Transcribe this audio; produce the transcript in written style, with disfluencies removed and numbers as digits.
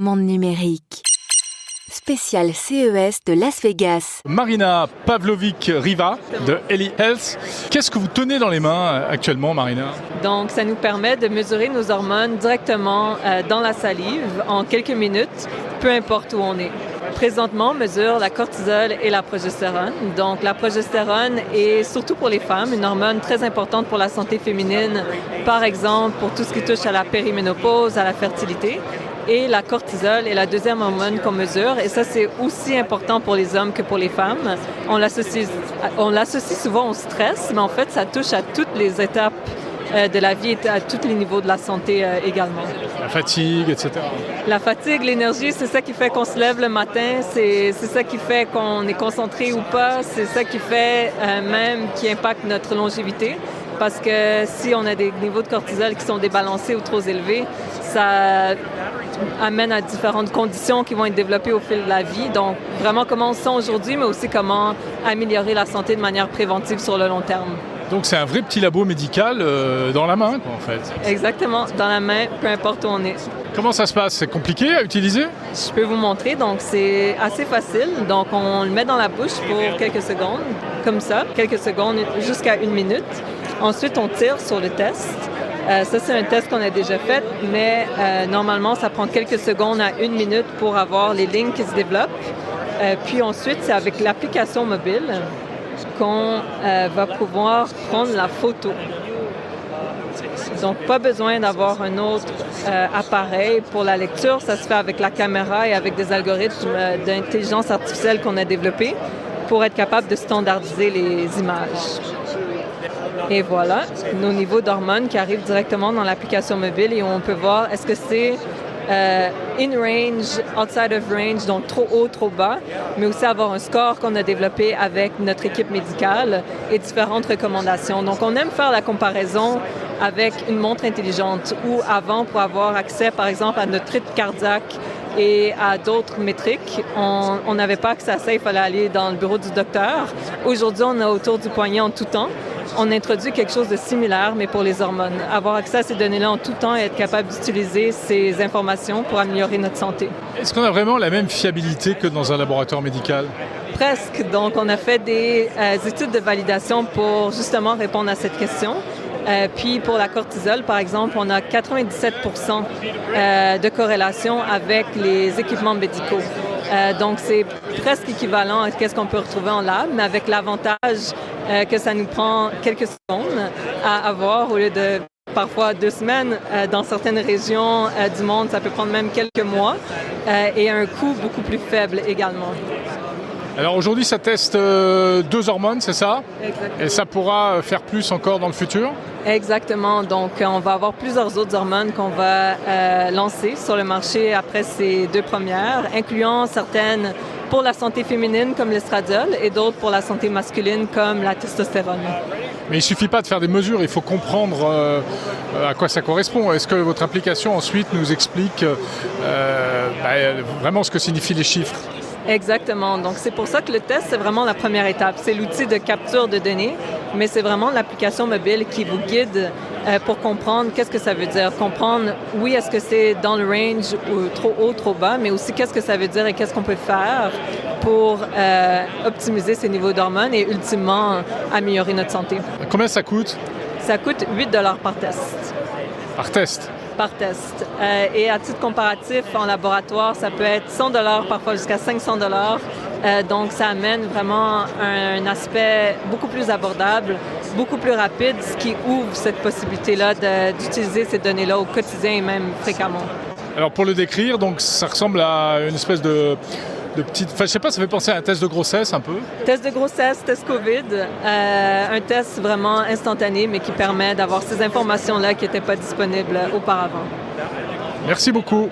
Monde numérique. Spécial CES de Las Vegas. Marina Pavlovic-Riva de Eli Health. Qu'est-ce que vous tenez dans les mains actuellement, Marina? Donc, ça nous permet de mesurer nos hormones directement dans la salive en quelques minutes, peu importe où on est. Présentement, on mesure la cortisol et la progestérone. Donc, la progestérone est, surtout pour les femmes, une hormone très importante pour la santé féminine, par exemple pour tout ce qui touche à la périménopause, à la fertilité. Et la cortisol est la deuxième hormone qu'on mesure. Et ça, c'est aussi important pour les hommes que pour les femmes. On l'associe souvent au stress, mais en fait, ça touche à toutes les étapes de la vie et à tous les niveaux de la santé également. La fatigue, etc. La fatigue, l'énergie, c'est ça qui fait qu'on se lève le matin, c'est ça qui fait qu'on est concentré ou pas, c'est ça qui fait même qui impacte notre longévité. Parce que si on a des niveaux de cortisol qui sont débalancés ou trop élevés, ça amène à différentes conditions qui vont être développées au fil de la vie. Donc, vraiment comment on se sent aujourd'hui, mais aussi comment améliorer la santé de manière préventive sur le long terme. Donc, c'est un vrai petit labo médical dans la main, quoi, en fait. Exactement, dans la main, peu importe où on est. Comment ça se passe? C'est compliqué à utiliser? Je peux vous montrer. Donc, c'est assez facile. Donc, on le met dans la bouche pour quelques secondes, comme ça, quelques secondes jusqu'à 1 minute. Ensuite, on tire sur le test. Ça, c'est un test qu'on a déjà fait, mais normalement, ça prend quelques secondes à 1 minute pour avoir les lignes qui se développent. Puis ensuite, c'est avec l'application mobile qu'on va pouvoir prendre la photo. Donc, pas besoin d'avoir un autre appareil pour la lecture. Ça se fait avec la caméra et avec des algorithmes d'intelligence artificielle qu'on a développés pour être capable de standardiser les images. Et voilà, nos niveaux d'hormones qui arrivent directement dans l'application mobile et on peut voir est-ce que c'est in range, outside of range, donc trop haut, trop bas, mais aussi avoir un score qu'on a développé avec notre équipe médicale et différentes recommandations. Donc, on aime faire la comparaison avec une montre intelligente où avant, pour avoir accès, par exemple, à notre rythme cardiaque et à d'autres métriques, on n'avait pas accès à ça, il fallait aller dans le bureau du docteur. Aujourd'hui, on a autour du poignet en tout temps. On introduit quelque chose de similaire, mais pour les hormones. Avoir accès à ces données-là en tout temps et être capable d'utiliser ces informations pour améliorer notre santé. Est-ce qu'on a vraiment la même fiabilité que dans un laboratoire médical? Presque. Donc, on a fait des études de validation pour justement répondre à cette question. Puis pour la cortisol, par exemple, on a 97% de corrélation avec les équipements médicaux. Donc, c'est presque équivalent à ce qu'on peut retrouver en lab, mais avec l'avantage que ça nous prend quelques secondes à avoir au lieu de parfois 2 semaines. Dans certaines régions du monde, ça peut prendre même quelques mois et un coût beaucoup plus faible également. Alors aujourd'hui, ça teste 2 hormones, c'est ça? Exactement. Et ça pourra faire plus encore dans le futur? Exactement. Donc, on va avoir plusieurs autres hormones qu'on va lancer sur le marché après ces 2 premières, incluant certaines pour la santé féminine comme l'estradiol et d'autres pour la santé masculine comme la testostérone. Mais il ne suffit pas de faire des mesures, il faut comprendre à quoi ça correspond. Est-ce que votre application ensuite nous explique vraiment ce que signifient les chiffres? Exactement. Donc, c'est pour ça que le test, c'est vraiment la première étape. C'est l'outil de capture de données, mais c'est vraiment l'application mobile qui vous guide pour comprendre qu'est-ce que ça veut dire. Comprendre, oui, est-ce que c'est dans le range ou trop haut, trop bas, mais aussi qu'est-ce que ça veut dire et qu'est-ce qu'on peut faire pour optimiser ces niveaux d'hormones et ultimement améliorer notre santé. Combien ça coûte? Ça coûte 8 $ par test. Par test? Par test. Et à titre comparatif, en laboratoire, ça peut être 100 $, parfois jusqu'à 500 $. Donc, ça amène vraiment un aspect beaucoup plus abordable, beaucoup plus rapide, ce qui ouvre cette possibilité-là d'utiliser ces données-là au quotidien et même fréquemment. Alors, pour le décrire, donc, ça ressemble à une espèce de petite... Enfin, je sais pas, ça fait penser à un test de grossesse un peu. Test de grossesse, test COVID, un test vraiment instantané, mais qui permet d'avoir ces informations-là qui n'étaient pas disponibles auparavant. Merci beaucoup.